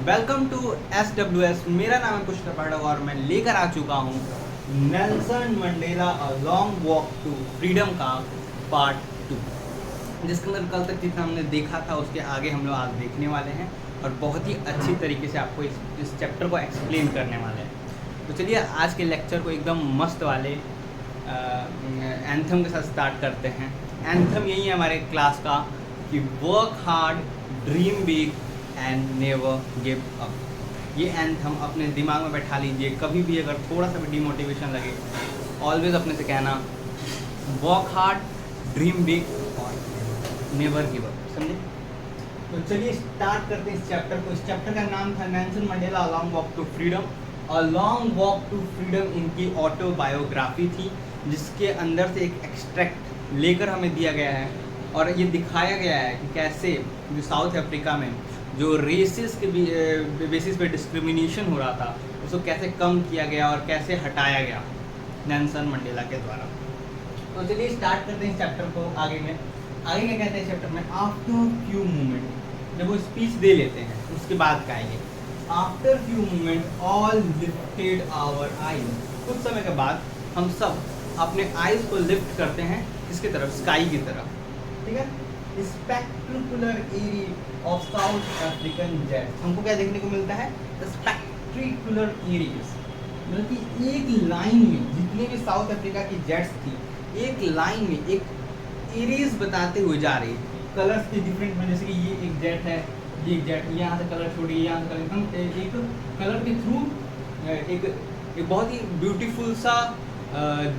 Welcome to SWS। मेरा नाम है पुष्कर पाठक और मैं लेकर आ चुका हूँ Nelson Mandela a long walk to freedom का पार्ट 2, जिसके अंदर कल तक जितना हमने देखा था उसके आगे हम लोग आज देखने वाले हैं और बहुत ही अच्छी तरीके से आपको इस चैप्टर को एक्सप्लेन करने वाले हैं। तो चलिए आज के लेक्चर को एकदम मस्त वाले एंथम के साथ स्टार्ट करते हैं। एंथम यही है हमारे क्लास का कि work hard, dream big and never give up. ये एंथम अपने दिमाग में बैठा लीजिए। कभी भी अगर थोड़ा सा भी डिमोटिवेशन लगे, ऑलवेज अपने से कहना वर्क हार्ड, ड्रीम बिग और नेवर गिव अप। समझे? तो चलिए स्टार्ट करते हैं इस चैप्टर को। इस चैप्टर का नाम था Nelson Mandela a long walk to freedom. A long walk to freedom इनकी ऑटोबायोग्राफी थी, जिसके अंदर से एक एक्सट्रैक्ट लेकर हमें दिया गया है और ये दिखाया गया है कि कैसे जो साउथ अफ्रीका में जो रेसिस के बेसिस पे डिस्क्रिमिनेशन हो रहा था उसको कैसे कम किया गया और कैसे हटाया गया नेल्सन मंडेला के द्वारा। तो चलिए स्टार्ट करते हैं इस चैप्टर को। आगे क्या कहते हैं चैप्टर में, आफ्टर फ्यू मोमेंट, जब वो स्पीच दे लेते हैं उसके बाद का है ये, after few moment all lifted our eyes. कुछ समय के बाद हम सब अपने आईज को लिफ्ट करते हैं किसकी तरफ? स्काई की तरफ। ठीक है, spectacular area of south African jets. हमको क्या देखने को मिलता है? स्पेक्टेकुलर एरियाज, मतलब कि एक लाइन में जितने भी साउथ अफ्रीका की जेट्स थी, एक लाइन में एक एरियाज बताते हुए जा रही थी। कलर्स के डिफरेंट में, जैसे कि ये एक जेट है, ये एक जेट, यहाँ से कलर छोड़िए, यहाँ से कलर, हम एक कलर के थ्रू एक बहुत ही ब्यूटीफुल सा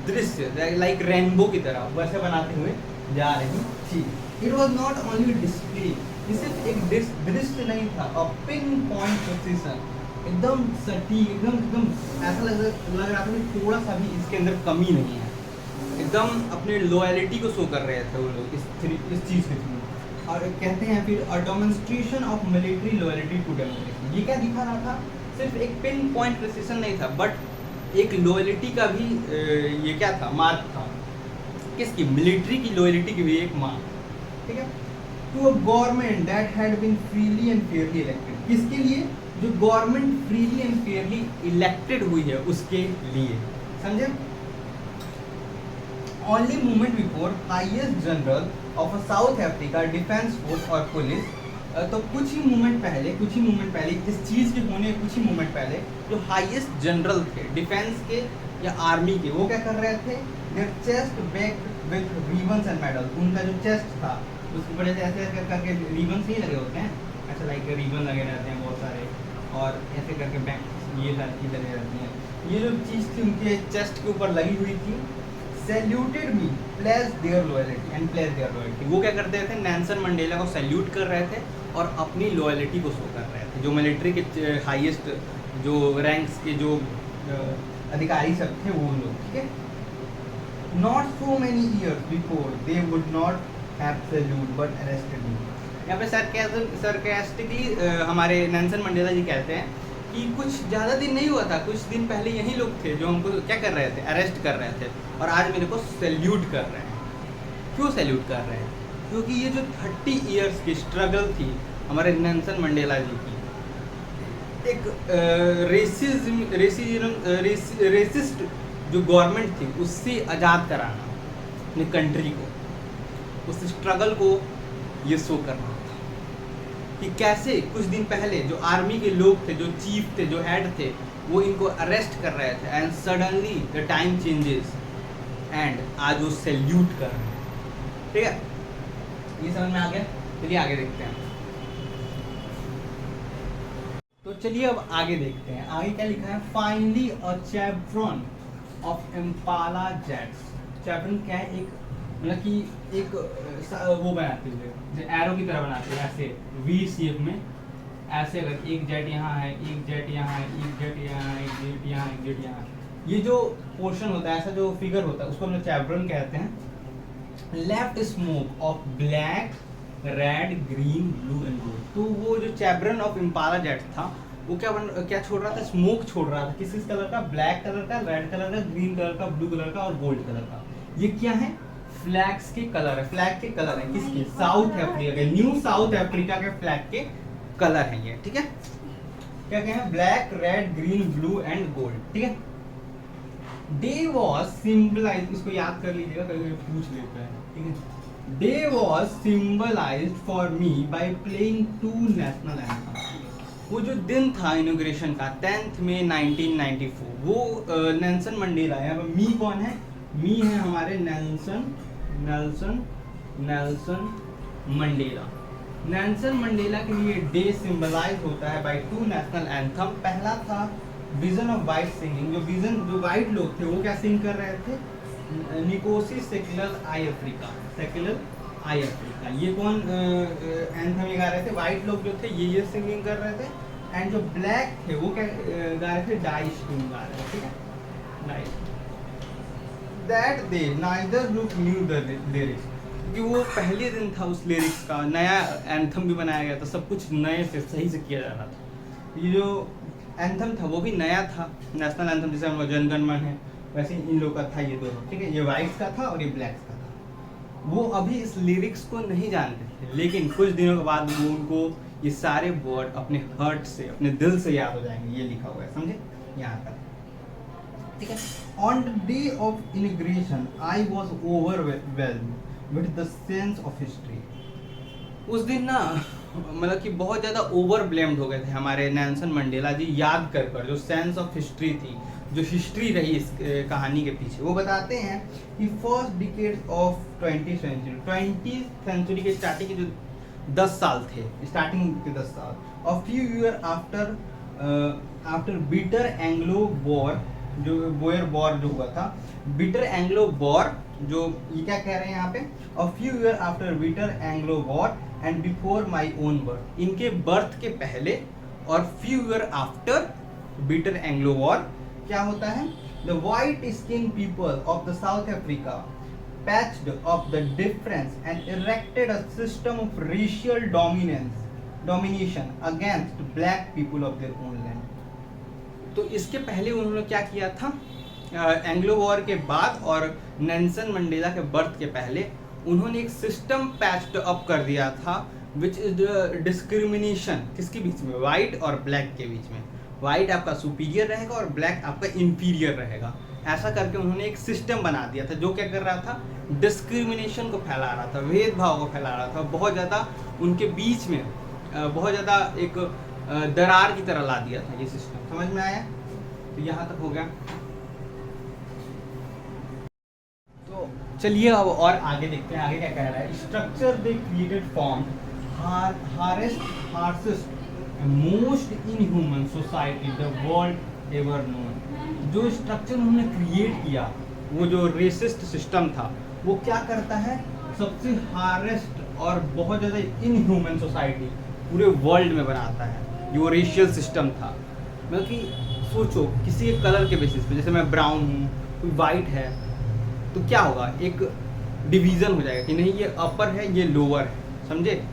दृश्य लाइक रेनबो की तरह वैसे बनाते हुए जा रही थी। It was not only display, ये सिर्फ एक दृश्य नहीं था, अ पिन पॉइंट प्रिसिशन, एकदम सटीक, एकदम ऐसा लग रहा था कि थोड़ा सा भी इसके अंदर कमी नहीं है। एकदम अपने लॉयलिटी को शो कर रहे थे वो लोग इस चीज़ के थ्रू। और कहते हैं फिर a demonstration of military loyalty to democracy. ये क्या दिखा रहा था? सिर्फ एक पिन पॉइंट प्रिसिशन नहीं था, बट एक लॉयलिटी का भी ये क्या था? मार्क था। किसकी? मिलिट्री की लॉयलिटी की भी एक मार्क। ठीक है, to a government that had been freely and fairly elected. किसके लिए? जो government freely and fairly elected हुई है उसके लिए। समझे? Only movement before highest general of a South Africa defence force और पुलिस। तो कुछ ही मूवमेंट पहले इस चीज़ के होने कुछ ही मूवमेंट पहले जो हाईएस्ट जनरल थे डिफेंस के या आर्मी के, वो क्या कर रहे थे? Their chest backed with ribbons and medal. उनका जो चेस्ट था उसके ऊपर ऐसे करके रिबन्स ही लगे होते हैं, ऐसा लाइक रिबन लगे रहते हैं बहुत सारे, और ऐसे करके बैक ये लड़की लगे रहती हैं। ये जो चीज़ थी उनके चेस्ट के ऊपर लगी हुई थी। Saluted me, place their loyalty and place their loyalty. वो क्या करते थे? नेल्सन मंडेला को सैल्यूट कर रहे थे और अपनी लॉयलिटी को शो कर रहे थे। जो मिलिट्री के हाईएस्ट जो रैंक्स के जो अधिकारी सब थे वो लोग। ठीक है, not so many years before they would not have salute but arrested me. यहाँ पे सरकास्टिकली हमारे नेल्सन मंडेला जी कहते हैं कि कुछ ज़्यादा दिन नहीं हुआ था, कुछ दिन पहले यही लोग थे जो हमको क्या कर रहे थे? अरेस्ट कर रहे थे, और आज मेरे को सैल्यूट कर रहे हैं। क्यों सैल्यूट कर रहे हैं? क्योंकि ये जो 30 इयर्स की स्ट्रगल थी हमारे नेल्सन मंडेला जी की, एक रेसिस्ट जो गवर्नमेंट थी उससे आज़ाद कराना अपनी कंट्री को, उस स्ट्रगल को ये शो करना था कि कैसे कुछ दिन पहले जो आर्मी के लोग थे, जो चीफ थे, जो हेड थे, वो इनको अरेस्ट कर रहे थे and suddenly the time changes and आज वो सैल्यूट कर रहे हैं। ठीक है, ये समझ में आ गया? चलिए आगे देखते हैं। तो चलिए अब आगे देखते हैं। आगे क्या लिखा है? Finally a chevron of Impala jets. Chevron क्या है? एक मतलब कि एक वो बनाते हुए जो एरो की तरह बनाते हैं, ऐसे वी शेप में, ऐसे अगर एक जेट यहाँ है, एक जेट यहाँ है, एक जेट यहाँ है, एक जेट यहाँ, एक जेट यहाँ, ये जो पोर्शन होता है, ऐसा जो फिगर होता है उसको हम लोग चैवरन कहते हैं। Left smoke of black, red, green, blue and gold. तो वो जो चैवरन ऑफ इम्पाला जेट था वो क्या छोड़ रहा था? स्मोक छोड़ रहा था। किस कलर का? ब्लैक कलर का, रेड कलर का, ग्रीन कलर का, ब्लू कलर का और गोल्ड कलर का। ये क्या है? फ्लैग्स के कलर है। फ्लैग के कलर है किसके? साउथ अफ्रीका के, न्यू साउथ अफ्रीका के फ्लैग के कलर है ये। ठीक है, क्या क्या है, black red green blue and gold, ठीक है। डे वॉज सिंबलाइज, इसको याद कर लीजिएगा, कभी कभी पूछ लेते हैं, ठीक है। Day was symbolize for me by playing 2 national anthem. वो जो दिन था इनॉग्रेशन का 10 मई 1994, वो नेल्सन मंडेला, यहाँ पर मी कौन है, मी है हमारे नेल्सन मंडेला। नेल्सन मंडेला के लिए डे सिंबलाइज होता है बाय 2 नेशनल एंथम। पहला था विजन ऑफ वाइट सिंगिंग, जो वाइट लोग थे वो क्या सिंग कर रहे थे, निकोसी सेक्युलर आई अफ्रीका, सेक्युलर आई अफ्रीका। ये कौन एंथम ये गा रहे थे, वाइट लोग जो थे ये सिंगिंग कर रहे थे, एंड जो ब्लैक थे वो क्या गा रहे थे, डाई स्ट्यून गा रहे थे, ठीक है। Nice that they neither look new the lyrics, क्योंकि वो पहले दिन था उस लिरिक्स का, नया एंथम भी बनाया गया था, सब कुछ नए से सही से किया जा रहा था। ये जो एंथम था वो भी नया था, नेशनल एंथम जैसे हम लोग जनगण मन है, वैसे इन लोग का था ये दोनों, ठीक है। ये वाइट्स का था और ये ब्लैक्स का था। वो अभी इस लिरिक्स को नहीं जानते थे, लेकिन कुछ दिनों के बाद वो उनको ये सारे वर्ड अपने हर्ट से, अपने दिल से याद हो जाएंगे। ये लिखा हुआ है, समझे यहाँ तक, ठीक है। On the day of inauguration I was overwhelmed with the sense of history. उस दिन ना मतलब कि बहुत ज़्यादा ओवरब्लेम्ड हो गए थे हमारे नेल्सन मंडेला जी, याद कर कर जो सेंस ऑफ हिस्ट्री थी, जो हिस्ट्री रही इस कहानी के पीछे। वो बताते हैं कि first decade of 20th century के स्टार्टिंग के जो 10 साल थे, स्टार्टिंग के 10 साल, और few year after bitter Anglo war, जो बोयर वॉर जो हुआ था, बिटर एंग्लो वॉर, जो ये क्या कह रहे हैं यहाँ पे, और few year after bitter Anglo war and before my own birth, इनके बर्थ के पहले और few year after bitter Anglo war क्या होता है, the white skin people of the south Africa patched of the difference and erected a system of racial domination against black people of their own land. तो इसके पहले उन्होंने क्या किया था, एंग्लो वॉर के बाद और नेल्सन मंडेला के बर्थ के पहले उन्होंने एक सिस्टम पैच्ड अप कर दिया था, विच इज डिस्क्रिमिनेशन, किसके बीच में, वाइट और ब्लैक के बीच में। वाइट आपका सुपीरियर रहेगा और ब्लैक आपका इंफीरियर रहेगा। ऐसा करके उन्होंने एक सिस्टम बना दिया था जो क्या कर रहा था, डिस्क्रिमिनेशन को फैला रहा था, भेदभाव को फैला रहा था, बहुत ज़्यादा उनके बीच में बहुत ज़्यादा एक दरार की तरह ला दिया था ये सिस्टम। समझ में आया? तो यहाँ तक हो गया। तो चलिए अब और आगे देखते हैं, आगे क्या कह रहा है। Structure they created form harshest most inhuman society the world ever known. जो स्ट्रक्चर उन्होंने क्रिएट किया, वो जो रेसिस्ट सिस्टम था, वो क्या करता है, सबसे हारेस्ट और बहुत ज़्यादा इनह्यूमन सोसाइटी पूरे वर्ल्ड में बनाता है। जो रेशियल सिस्टम था, मतलब कि सोचो किसी एक कलर के बेसिस पे, जैसे मैं ब्राउन हूँ, कोई वाइट है, तो क्या होगा, एक डिवीज़न हो जाएगा कि नहीं ये अपर है ये लोअर है, समझे?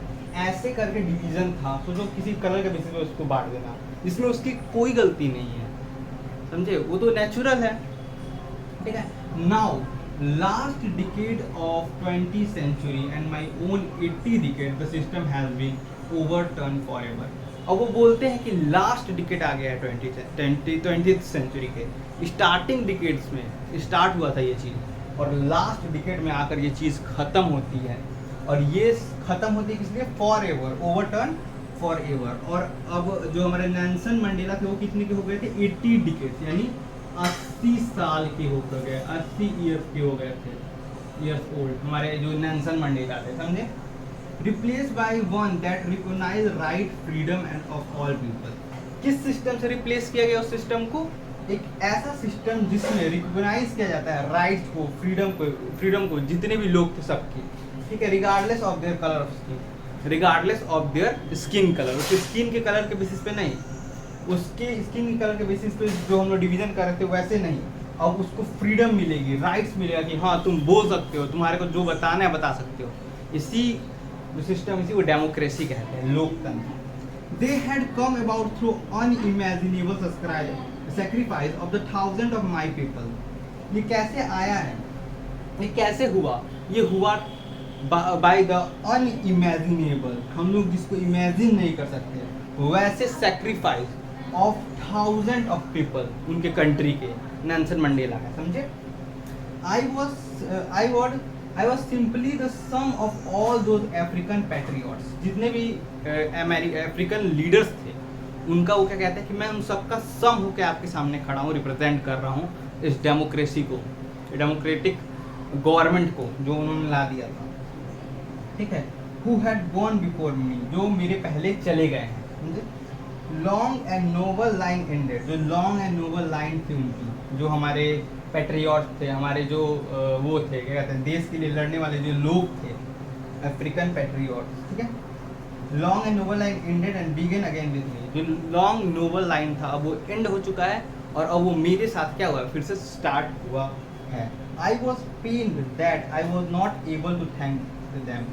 ऐसे करके डिवीज़न था। सोचो किसी कलर के बेसिस पे उसको बांट देना, जिसमें उसकी कोई गलती नहीं है, समझे? वो तो नेचुरल है, ठीक है। Now last decade of 20th century and my own 80 decade the system has been overturned forever। अब वो बोलते हैं कि लास्ट डिकेड आ गया है 20th सेंचुरी के स्टार्टिंग डिकेड्स में स्टार्ट हुआ था ये चीज़, और लास्ट डिकेड में आकर ये चीज़ ख़त्म होती है। और ये ख़त्म होती है किसलिए, for ever, overturn for ever. और अब जो हमारे नेल्सन मंडेला थे वो कितने के हो गए थे, 80 डिकेड्स, यानी 80 साल के हो गए, 80 ईयर्स के हो गए थे, ईयर्स ओल्ड हमारे जो नेल्सन मंडेला थे, समझे? Replace by one that recognize right freedom and of all people. किस सिस्टम से रिप्लेस किया गया उस सिस्टम को, एक ऐसा सिस्टम जिसमें रिकॉग्नाइज किया जाता है राइट्स को, फ्रीडम को जितने भी लोग थे सबकी, ठीक है, regardless of their colour of skin, regardless of their skin colour, उसके स्किन के कलर के बेसिस पे नहीं, उसके स्किन के कलर के बेसिस पे जो हम लोग डिवीजन कर रहे थे वैसे नहीं। अब उसको फ्रीडम मिलेगी, राइट्स मिलेगा कि हाँ तुम बोल सकते हो, तुम्हारे को जो बताना है बता सकते हो। इसी जो सिस्टम, इसी को डेमोक्रेसी कहते हैं, लोकतंत्र। They had come about through unimaginable sacrifice of the thousands of my people। ये कैसे आया है, ये कैसे हुआ, ये हुआ बाय द अनइमेजिनेबल, हम लोग जिसको इमेजिन नहीं कर सकते, वैसे sacrifice, of thousand of people, उनके कंट्री के, नेल्सन मंडेला है, समझे। I was simply the sum of all those African patriots, जितने भी अफ्रीकन लीडर्स थे उनका वो क्या कहते हैं कि मैं उन सबका सम होकर आपके सामने खड़ा हूँ, रिप्रेजेंट कर रहा हूँ इस डेमोक्रेसी को, डेमोक्रेटिक गवर्नमेंट को जो उन्होंने ला दिया था, ठीक है। Who had gone before me, जो मेरे पहले चले गए हैं, समझे। Long and noble line ended, जो लॉन्ग एंड नोबल लाइन थी उनकी, जो हमारे पैट्रियट थे, हमारे जो वो थे क्या कहते हैं देश के लिए लड़ने वाले जो लोग थे, अफ्रीकन पैट्रियट, ठीक है। Long and noble line ended and begin again with me, जो लॉन्ग नोबल लाइन था अब वो एंड हो चुका है और अब वो मेरे साथ क्या हुआ, फिर से स्टार्ट हुआ है। I was pained that I was not able to thank them,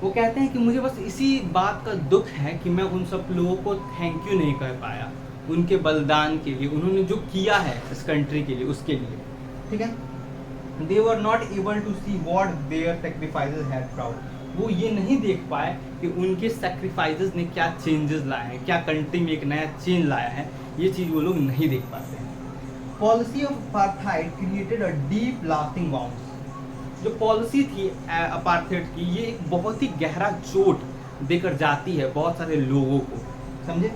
वो कहते हैं कि मुझे बस इसी बात का दुख है कि मैं उन सब लोगों को थैंक यू नहीं कर पाया, उनके बलिदान के लिए, उन्होंने जो किया है इस कंट्री के लिए, उसके लिए, ठीक है। They were not able to see what their sacrifices had proud, वो ये नहीं देख पाए कि उनके सेक्रीफाइसेस ने क्या चेंजेस लाए हैं, क्या कंट्री में एक नया चेंज लाया है, ये चीज़ वो लोग नहीं देख पाते हैं। Policy of apartheid created a deep lasting bounds, जो पॉलिसी थी अपार्थाइड की, ये एक बहुत ही गहरा चोट देकर जाती है बहुत सारे लोगों को, समझे।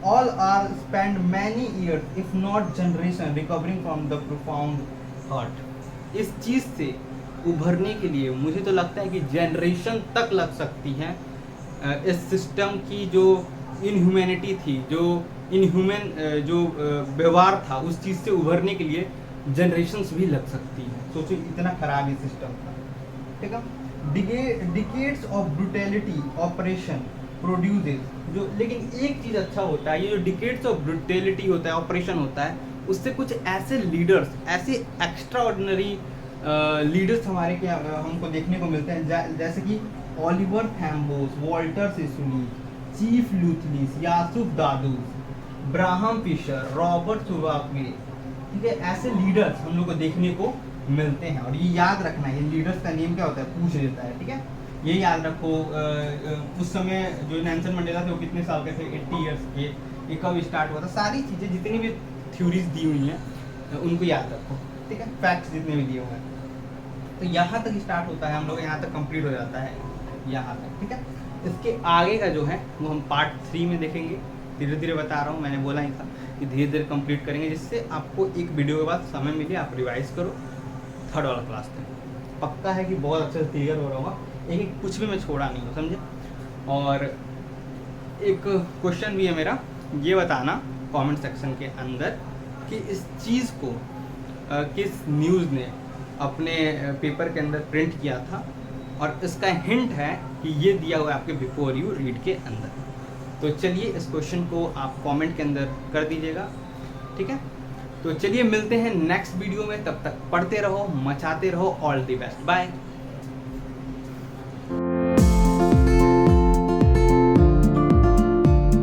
All are spend many years if not generation recovering from the profound hurt, इस चीज़ से उभरने के लिए मुझे तो लगता है कि जनरेशन तक लग सकती है। इस सिस्टम की जो इनह्यूमैनिटी थी, जो इनह्यूमन जो व्यवहार था, उस चीज़ से उभरने के लिए जनरेशन्स भी लग सकती हैं। सोचो इतना खराब ये सिस्टम था, ठीक है। Decades of brutality operation produces, जो लेकिन एक चीज़ अच्छा होता है, ये जो डिकेड्स ऑफ ब्रूटैलिटी होता है, ऑपरेशन होता है, उससे कुछ ऐसे लीडर्स, ऐसे एक्स्ट्रा ऑर्डिनरी लीडर्स हमारे क्या हमको देखने को मिलते हैं, जैसे कि Oliver Tambo, Walter Sisulu, chief Luthuli, Yusuf Dadoo, Bram Fischer, Robert Sobukwe, ठीक है। ऐसे लीडर्स हम लोग को देखने को मिलते हैं और ये याद रखना है, ये लीडर्स का नेम क्या होता है पूछ देता है, ठीक है। ये याद रखो। उस समय जो नेल्सन मंडेला थे वो कितने साल के थे, 80 ईयर्स के, ये कब स्टार्ट हुआ था, सारी चीज़ें जितनी भी थ्योरीज दी हुई हैं उनको याद रखो, ठीक है। फैक्ट्स जितने भी दिए हुए हैं, तो यहाँ तक स्टार्ट होता है, हम लोग यहाँ तक कंप्लीट हो जाता है यहाँ तक, ठीक है। इसके आगे का जो है वो हम पार्ट 3 में देखेंगे, धीरे धीरे बता रहा हूँ, मैंने बोला ही था कि धीरे धीरे कंप्लीट करेंगे, जिससे आपको एक वीडियो के बाद समय मिले, आप रिवाइज करो 3rd वाला क्लास में। पक्का है कि बहुत अच्छे से क्लियर हो रहा होगा, एक कुछ भी मैं छोड़ा नहीं हूँ, समझे। और एक क्वेश्चन भी है मेरा, ये बताना कमेंट सेक्शन के अंदर कि इस चीज़ को किस न्यूज़ ने अपने पेपर के अंदर प्रिंट किया था, और इसका हिंट है कि ये दिया हुआ है आपके बिफोर यू रीड के अंदर। तो चलिए इस क्वेश्चन को आप कमेंट के अंदर कर दीजिएगा, ठीक है। तो चलिए मिलते हैं नेक्स्ट वीडियो में, तब तक पढ़ते रहो, मचाते रहो। All the best, bye.